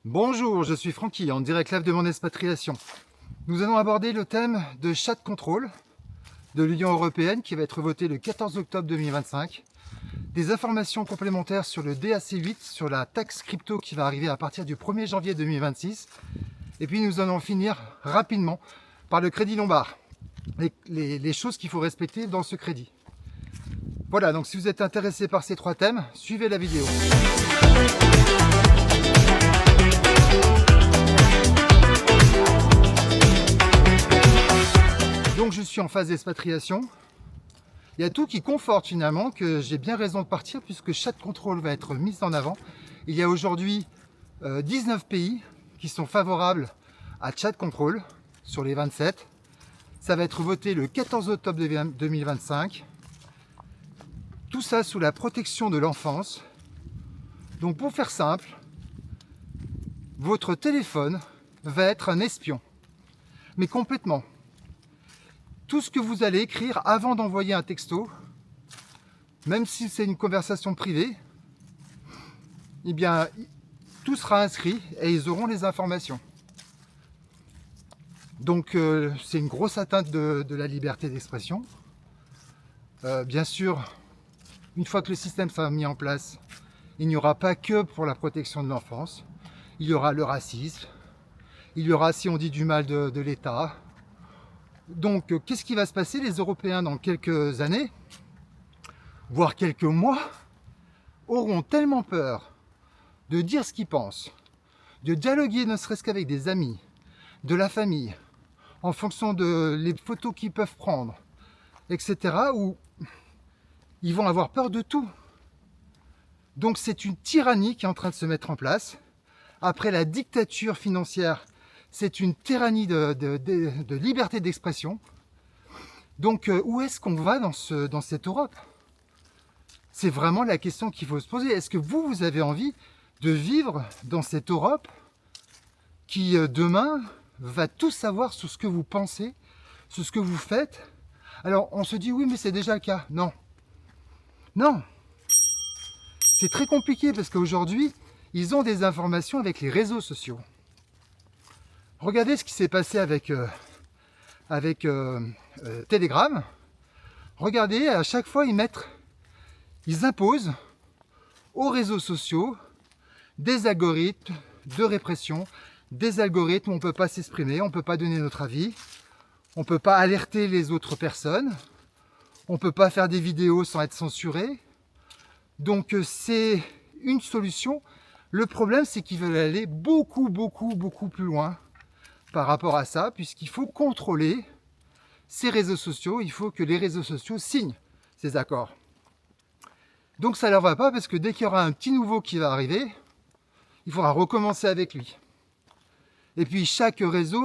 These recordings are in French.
Bonjour, je suis Francky, en direct live de mon expatriation. Nous allons aborder le thème de chat control de l'Union européenne qui va être voté le 14 octobre 2025. Des informations complémentaires sur le DAC8, sur la taxe crypto qui va arriver à partir du 1er janvier 2026. Et puis nous allons finir rapidement par le crédit Lombard, les choses qu'il faut respecter dans ce crédit. Voilà, donc si vous êtes intéressé par ces trois thèmes, suivez la vidéo. Donc je suis en phase d'expatriation. Il y a tout qui conforte finalement que j'ai bien raison de partir puisque Chat Control va être mis en avant. Il y a aujourd'hui 19 pays qui sont favorables à Chat Control sur les 27. Ça va être voté le 14 octobre 2025. Tout ça sous la protection de l'enfance. Donc pour faire simple, votre téléphone va être un espion. Mais complètement. Tout ce que vous allez écrire avant d'envoyer un texto, même si c'est une conversation privée, eh bien, tout sera inscrit et ils auront les informations. Donc, c'est une grosse atteinte de la liberté d'expression. Bien sûr, une fois que le système sera mis en place, il n'y aura pas que pour la protection de l'enfance. Il y aura le racisme, il y aura si on dit du mal de l'État. Donc, qu'est-ce qui va se passer? Les Européens, dans quelques années, voire quelques mois, auront tellement peur de dire ce qu'ils pensent, de dialoguer ne serait-ce qu'avec des amis, de la famille, en fonction de les photos qu'ils peuvent prendre, etc., où ils vont avoir peur de tout. Donc, c'est une tyrannie qui est en train de se mettre en place. Après la dictature financière, c'est une tyrannie de liberté d'expression. Donc, où est-ce qu'on va dans cette Europe? C'est vraiment la question qu'il faut se poser. Est-ce que vous avez envie de vivre dans cette Europe qui, demain, va tout savoir sur ce que vous pensez, sur ce que vous faites? Alors, on se dit, oui, mais c'est déjà le cas. Non. Non. C'est très compliqué parce qu'aujourd'hui, ils ont des informations avec les réseaux sociaux. Regardez ce qui s'est passé avec Telegram. Regardez, à chaque fois, ils imposent aux réseaux sociaux des algorithmes de répression, des algorithmes où on ne peut pas s'exprimer, on ne peut pas donner notre avis, on ne peut pas alerter les autres personnes, on ne peut pas faire des vidéos sans être censuré. Donc c'est une solution. Le problème, c'est qu'ils veulent aller beaucoup plus loin par rapport à ça, puisqu'il faut contrôler ces réseaux sociaux, il faut que les réseaux sociaux signent ces accords. Donc ça ne leur va pas, parce que dès qu'il y aura un petit nouveau qui va arriver, il faudra recommencer avec lui. Et puis chaque réseau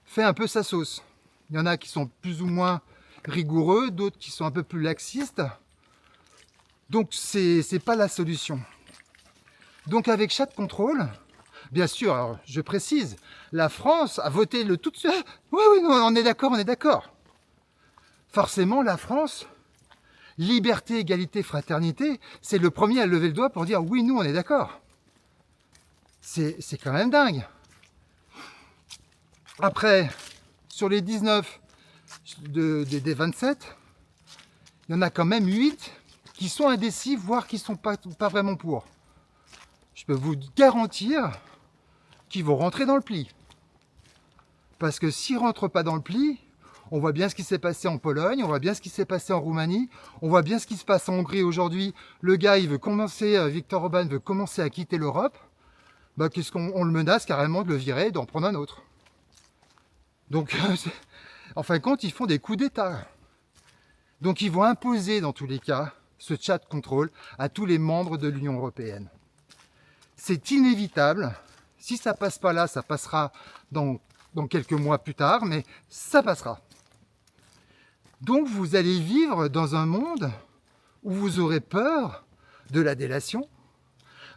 fait un peu sa sauce. Il y en a qui sont plus ou moins rigoureux, d'autres qui sont un peu plus laxistes. Donc c'est pas la solution. Donc avec Chat Control, bien sûr, alors je précise, la France a voté le tout de suite. Oui, non, on est d'accord, on est d'accord. Forcément, la France, liberté, égalité, fraternité, c'est le premier à lever le doigt pour dire oui, nous, on est d'accord. C'est quand même dingue. Après, sur les 19 des 27, il y en a quand même 8 qui sont indécis, voire qui ne sont pas vraiment pour. Je peux vous garantir qu'ils vont rentrer dans le pli. Parce que s'ils ne rentrent pas dans le pli, on voit bien ce qui s'est passé en Pologne, on voit bien ce qui s'est passé en Roumanie, on voit bien ce qui se passe en Hongrie aujourd'hui. Le gars, Viktor Orban veut commencer à quitter l'Europe. Bah, qu'est-ce qu'on le menace carrément de le virer et d'en prendre un autre. Donc, en fin de compte, ils font des coups d'État. Donc, ils vont imposer, dans tous les cas, ce chat contrôle à tous les membres de l'Union européenne. C'est inévitable. Si ça passe pas là, ça passera dans quelques mois plus tard, mais ça passera. Donc, vous allez vivre dans un monde où vous aurez peur de la délation,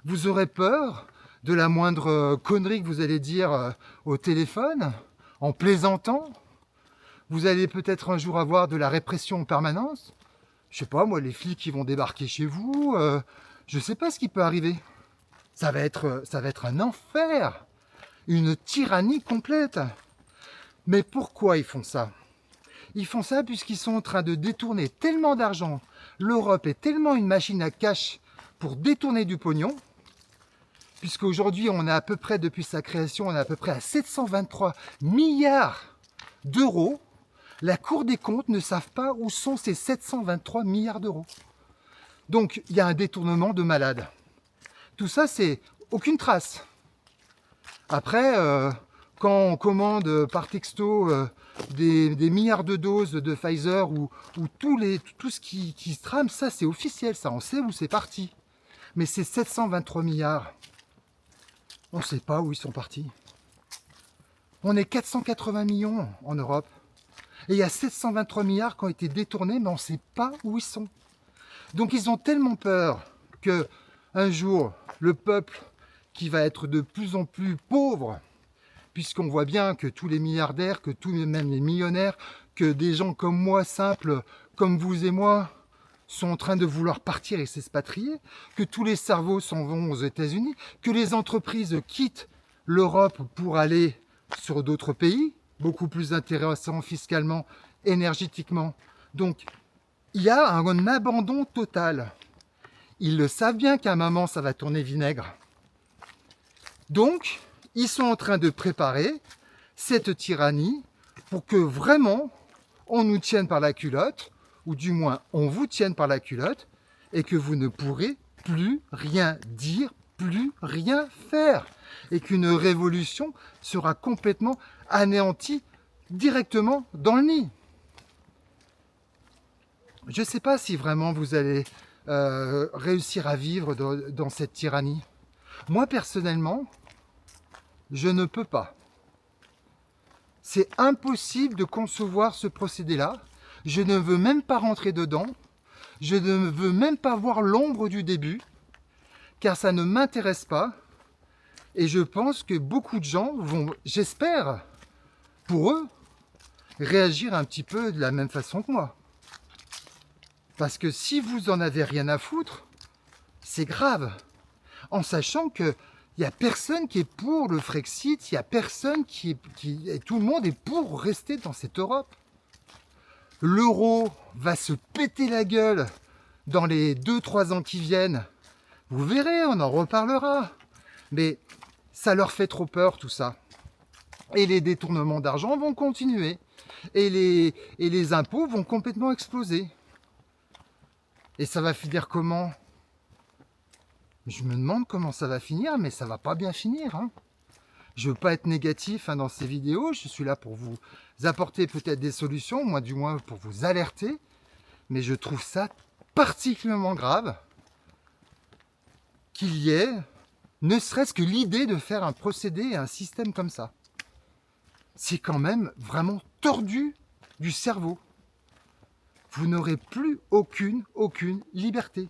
vous aurez peur de la moindre connerie que vous allez dire au téléphone, en plaisantant. Vous allez peut-être un jour avoir de la répression en permanence. Je sais pas, moi, les flics qui vont débarquer chez vous. Je sais pas ce qui peut arriver. ça va être un enfer, une tyrannie complète. Mais pourquoi ils font ça? Ils font ça puisqu'ils sont en train de détourner tellement d'argent. L'Europe est tellement une machine à cash pour détourner du pognon, puisqu'aujourd'hui, on a à peu près, depuis sa création, on est à peu près à 723 milliards d'euros. La Cour des comptes ne savent pas où sont ces 723 milliards d'euros. Donc, il y a un détournement de malade. Tout ça, c'est aucune trace. Après, quand on commande par texto des milliards de doses de Pfizer ou tout ce qui se trame, ça c'est officiel, ça on sait où c'est parti. Mais ces 723 milliards, on ne sait pas où ils sont partis. On est 480 millions en Europe. Et il y a 723 milliards qui ont été détournés, mais on ne sait pas où ils sont. Donc ils ont tellement peur que un jour, le peuple qui va être de plus en plus pauvre, puisqu'on voit bien que tous les milliardaires, que même les millionnaires, que des gens comme moi, simples, comme vous et moi, sont en train de vouloir partir et s'expatrier, que tous les cerveaux s'en vont aux États-Unis, que les entreprises quittent l'Europe pour aller sur d'autres pays, beaucoup plus intéressants fiscalement, énergétiquement. Donc, il y a un abandon total. Ils le savent bien qu'à un moment, ça va tourner vinaigre. Donc, ils sont en train de préparer cette tyrannie pour que vraiment on nous tienne par la culotte, ou du moins on vous tienne par la culotte, et que vous ne pourrez plus rien dire, plus rien faire, et qu'une révolution sera complètement anéantie directement dans le nid. Je ne sais pas si vraiment vous allez réussir à vivre dans cette tyrannie. Moi personnellement, je ne peux pas. C'est impossible de concevoir ce procédé-là. Je ne veux même pas rentrer dedans. Je ne veux même pas voir l'ombre du début, car ça ne m'intéresse pas. Et je pense que beaucoup de gens vont, j'espère, pour eux, réagir un petit peu de la même façon que moi. Parce que si vous en avez rien à foutre, c'est grave. En sachant que il n'y a personne qui est pour le Frexit, il n'y a personne tout le monde est pour rester dans cette Europe. L'euro va se péter la gueule dans les 2-3 ans qui viennent. Vous verrez, on en reparlera. Mais ça leur fait trop peur tout ça. Et les détournements d'argent vont continuer. Et les impôts vont complètement exploser. Et ça va finir comment ? Je me demande comment ça va finir, mais ça va pas bien finir. Hein. Je veux pas être négatif dans ces vidéos, je suis là pour vous apporter peut-être des solutions, moi du moins pour vous alerter, mais je trouve ça particulièrement grave qu'il y ait ne serait-ce que l'idée de faire un procédé et un système comme ça. C'est quand même vraiment tordu du cerveau. Vous n'aurez plus aucune liberté.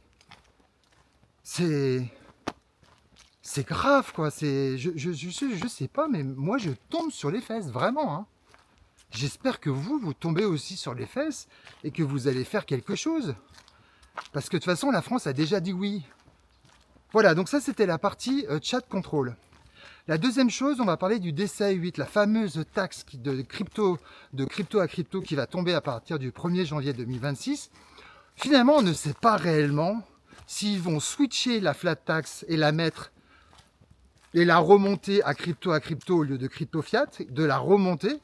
C'est grave, quoi. Je sais pas, mais moi, je tombe sur les fesses, vraiment. Hein. J'espère que vous tombez aussi sur les fesses et que vous allez faire quelque chose. Parce que de toute façon, la France a déjà dit oui. Voilà, donc ça, c'était la partie chat control. La deuxième chose, on va parler du DCA 8, la fameuse taxe de crypto à crypto qui va tomber à partir du 1er janvier 2026. Finalement, on ne sait pas réellement s'ils vont switcher la flat tax et la mettre et la remonter à crypto au lieu de crypto fiat, de la remonter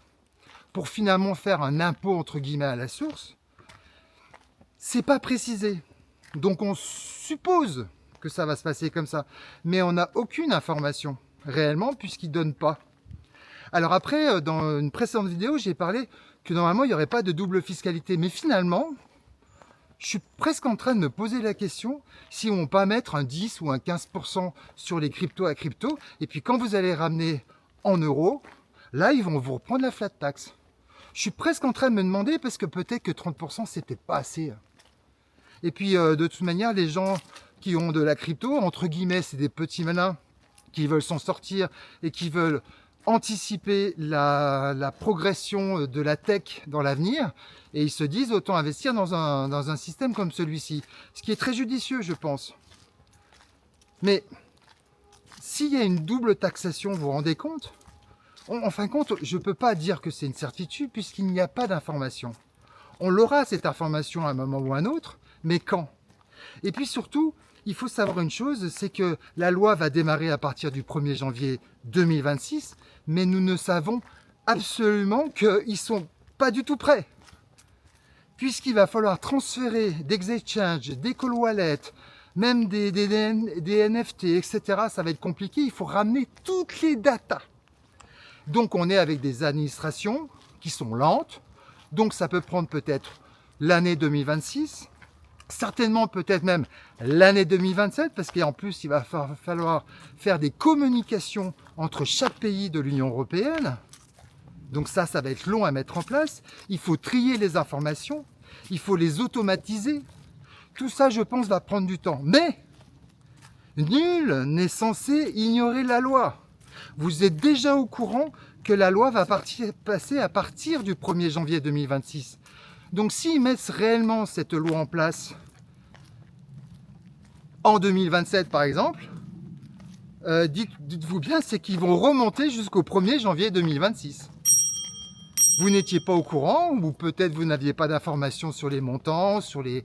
pour finalement faire un impôt entre guillemets à la source. C'est pas précisé. Donc on suppose que ça va se passer comme ça, mais on n'a aucune information réellement puisqu'ils ne donnent pas. Alors après, dans une précédente vidéo, j'ai parlé que normalement il n'y aurait pas de double fiscalité, mais finalement, je suis presque en train de me poser la question si on ne va pas mettre un 10 ou un 15% sur les cryptos à crypto, et puis quand vous allez ramener en euros, là ils vont vous reprendre la flat tax. Je suis presque en train de me demander parce que peut-être que 30% c'est peut-être pas assez. Et puis de toute manière, les gens qui ont de la crypto, entre guillemets, c'est des petits malins qui veulent s'en sortir et qui veulent anticiper la progression de la tech dans l'avenir, et ils se disent autant investir dans un système comme celui-ci, ce qui est très judicieux, je pense. Mais s'il y a une double taxation, vous vous rendez compte? En fin de compte, je ne peux pas dire que c'est une certitude puisqu'il n'y a pas d'information. On l'aura cette information à un moment ou à un autre, mais quand? Et puis surtout, il faut savoir une chose, c'est que la loi va démarrer à partir du 1er janvier 2026, mais nous ne savons absolument qu'ils ne sont pas du tout prêts. Puisqu'il va falloir transférer des exchanges, des call wallets, même des NFT, etc. Ça va être compliqué, il faut ramener toutes les datas. Donc on est avec des administrations qui sont lentes, donc ça peut prendre peut-être l'année 2026, certainement peut-être même l'année 2027, parce qu'en plus il va falloir faire des communications entre chaque pays de l'Union européenne. Donc ça va être long à mettre en place. Il faut trier les informations, il faut les automatiser. Tout ça, je pense, va prendre du temps. Mais nul n'est censé ignorer la loi. Vous êtes déjà au courant que la loi va passer à partir du 1er janvier 2026. Donc s'ils mettent réellement cette loi en place en 2027 par exemple, dites-vous bien, c'est qu'ils vont remonter jusqu'au 1er janvier 2026. Vous n'étiez pas au courant, ou peut-être vous n'aviez pas d'informations sur les montants, sur les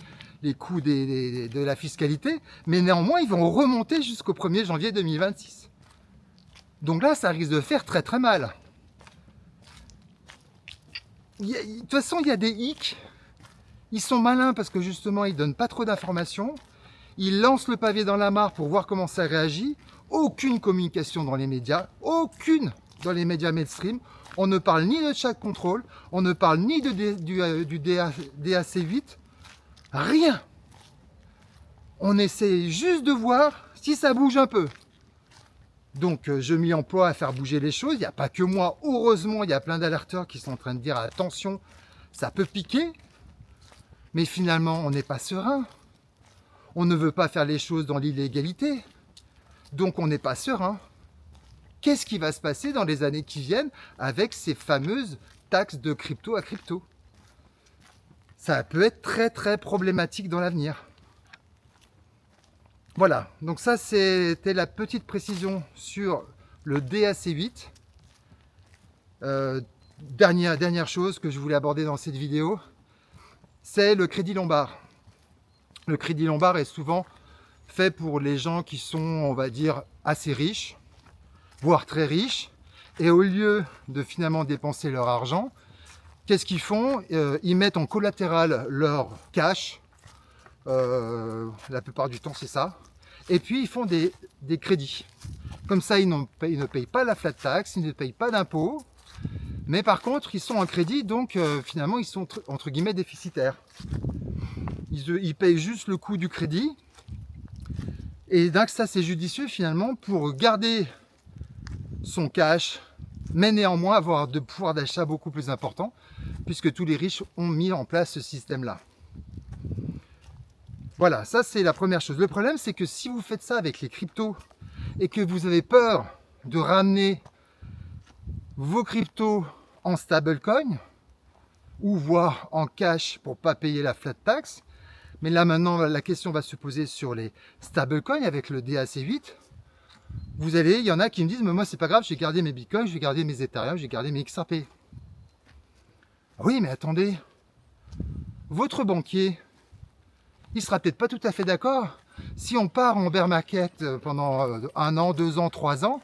coûts de la fiscalité, mais néanmoins ils vont remonter jusqu'au 1er janvier 2026. Donc là, ça risque de faire très très mal. De toute façon, il y a des hicks. Ils sont malins parce que justement, ils ne donnent pas trop d'informations. Ils lancent le pavé dans la mare pour voir comment ça réagit. Aucune communication dans les médias, aucune dans les médias mainstream. On ne parle ni de chat control, on ne parle ni du DAC8, rien. On essaie juste de voir si ça bouge un peu. Donc je m'y emploie à faire bouger les choses. Il n'y a pas que moi, heureusement, il y a plein d'alerteurs qui sont en train de dire attention, ça peut piquer. Mais finalement, on n'est pas serein. On ne veut pas faire les choses dans l'illégalité. Donc on n'est pas serein. Qu'est-ce qui va se passer dans les années qui viennent avec ces fameuses taxes de crypto à crypto? Ça peut être très très problématique dans l'avenir. Voilà, donc ça c'était la petite précision sur le DAC8. Dernière chose que je voulais aborder dans cette vidéo, c'est le crédit lombard. Le crédit lombard est souvent fait pour les gens qui sont, on va dire, assez riches, voire très riches, et au lieu de finalement dépenser leur argent, qu'est-ce qu'ils font? Ils mettent en collatéral leur cash, la plupart du temps c'est ça, et puis ils font des crédits. Comme ça, ils ne payent pas la flat tax, ils ne payent pas d'impôts, mais par contre, ils sont en crédit, donc finalement, ils sont entre guillemets déficitaires. Ils payent juste le coût du crédit, et donc ça, c'est judicieux finalement pour garder son cash, mais néanmoins avoir de pouvoir d'achat beaucoup plus important, puisque tous les riches ont mis en place ce système-là. Voilà, ça c'est la première chose. Le problème, c'est que si vous faites ça avec les cryptos et que vous avez peur de ramener vos cryptos en stablecoin ou voire en cash pour pas payer la flat tax, mais là maintenant la question va se poser sur les stablecoins avec le DAC8. Il y en a qui me disent, mais moi c'est pas grave, j'ai gardé mes bitcoins, j'ai gardé mes Ethereum, j'ai gardé mes XRP. Oui, mais attendez, votre banquier, il sera peut-être pas tout à fait d'accord si on part en bear market pendant 1 an, 2 ans, 3 ans,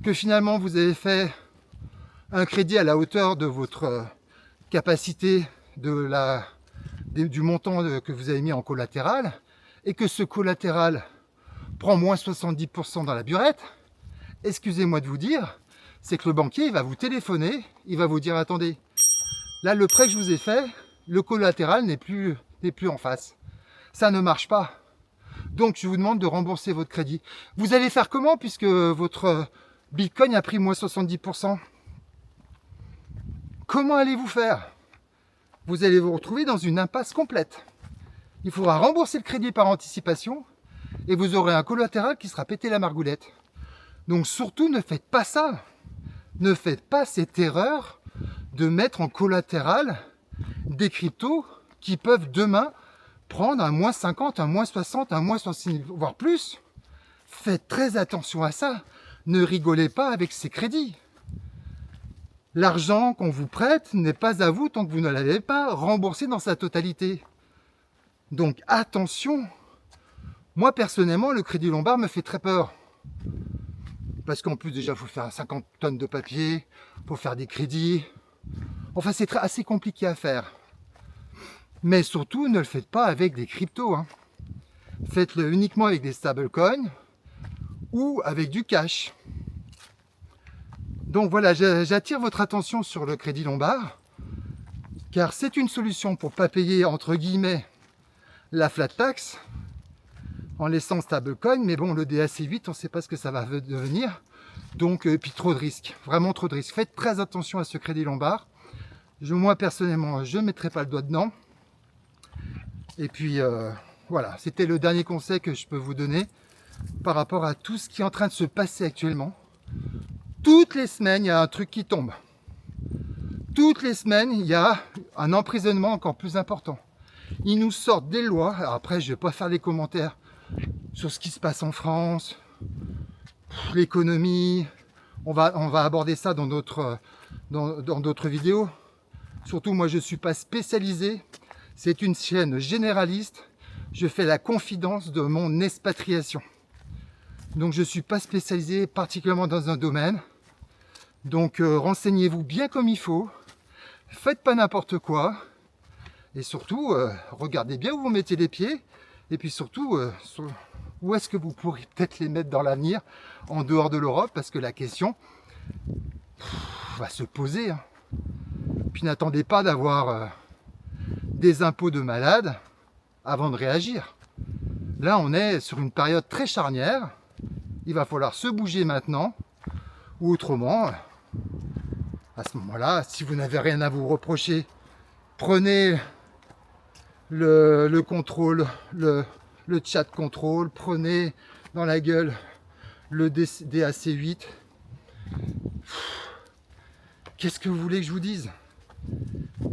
que finalement vous avez fait un crédit à la hauteur de votre capacité du montant que vous avez mis en collatéral, et que ce collatéral prend moins 70% dans la burette. Excusez-moi de vous dire, c'est que le banquier il va vous téléphoner, il va vous dire attendez, là le prêt que je vous ai fait, le collatéral n'est plus en face. Ça ne marche pas. Donc je vous demande de rembourser votre crédit. Vous allez faire comment puisque votre Bitcoin a pris moins 70%? Comment allez-vous faire? Vous allez vous retrouver dans une impasse complète. Il faudra rembourser le crédit par anticipation et vous aurez un collatéral qui sera pété la margoulette. Donc surtout ne faites pas ça. Ne faites pas cette erreur de mettre en collatéral des cryptos qui peuvent demain prendre un moins 50, un moins 60, un moins 60, voire plus. Faites très attention à ça. Ne rigolez pas avec ces crédits. L'argent qu'on vous prête n'est pas à vous tant que vous ne l'avez pas remboursé dans sa totalité. Donc attention. Moi personnellement, le crédit lombard me fait très peur. Parce qu'en plus déjà, il faut faire 50 tonnes de papier, il faut faire des crédits. Enfin, c'est assez compliqué à faire. Mais surtout, ne le faites pas avec des cryptos. Hein. Faites-le uniquement avec des stablecoins ou avec du cash. Donc voilà, j'attire votre attention sur le crédit lombard, car c'est une solution pour ne pas payer, entre guillemets, la flat tax, en laissant stablecoin, mais bon, le DAC8, on ne sait pas ce que ça va devenir, donc, puis trop de risques, vraiment trop de risques. Faites très attention à ce crédit lombard. Moi, personnellement, je ne mettrai pas le doigt dedans. Et puis, voilà, c'était le dernier conseil que je peux vous donner par rapport à tout ce qui est en train de se passer actuellement. Toutes les semaines, il y a un truc qui tombe. Toutes les semaines, il y a un emprisonnement encore plus important. Ils nous sortent des lois. Alors après, je ne vais pas faire des commentaires sur ce qui se passe en France, l'économie. On va aborder ça dans d'autres vidéos. Surtout, moi, je ne suis pas spécialisé. C'est une chaîne généraliste. Je fais la confidence de mon expatriation. Donc, je ne suis pas spécialisé particulièrement dans un domaine. Donc, renseignez-vous bien comme il faut. Faites pas n'importe quoi. Et surtout, regardez bien où vous mettez les pieds. Et puis surtout, où est-ce que vous pourrez peut-être les mettre dans l'avenir, en dehors de l'Europe, parce que la question va se poser. Hein. Puis n'attendez pas d'avoir des impôts de malade avant de réagir. Là, on est sur une période très charnière. Il va falloir se bouger maintenant, ou autrement, à ce moment-là, si vous n'avez rien à vous reprocher, prenez le contrôle, le chat contrôle, prenez dans la gueule le DAC8. Qu'est-ce que vous voulez que je vous dise?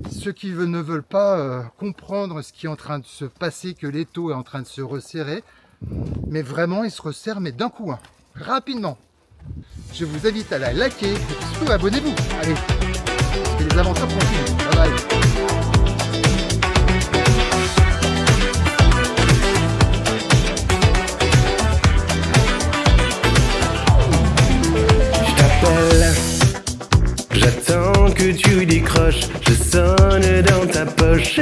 Ceux qui ne veulent pas comprendre ce qui est en train de se passer, que l'étau est en train de se resserrer, mais vraiment il se resserre, mais d'un coup, hein, rapidement. Je vous invite à la liker et surtout abonnez-vous. Allez, et les aventures continuent. Bye bye. J'attends que tu décroches, je sonne dans ta poche,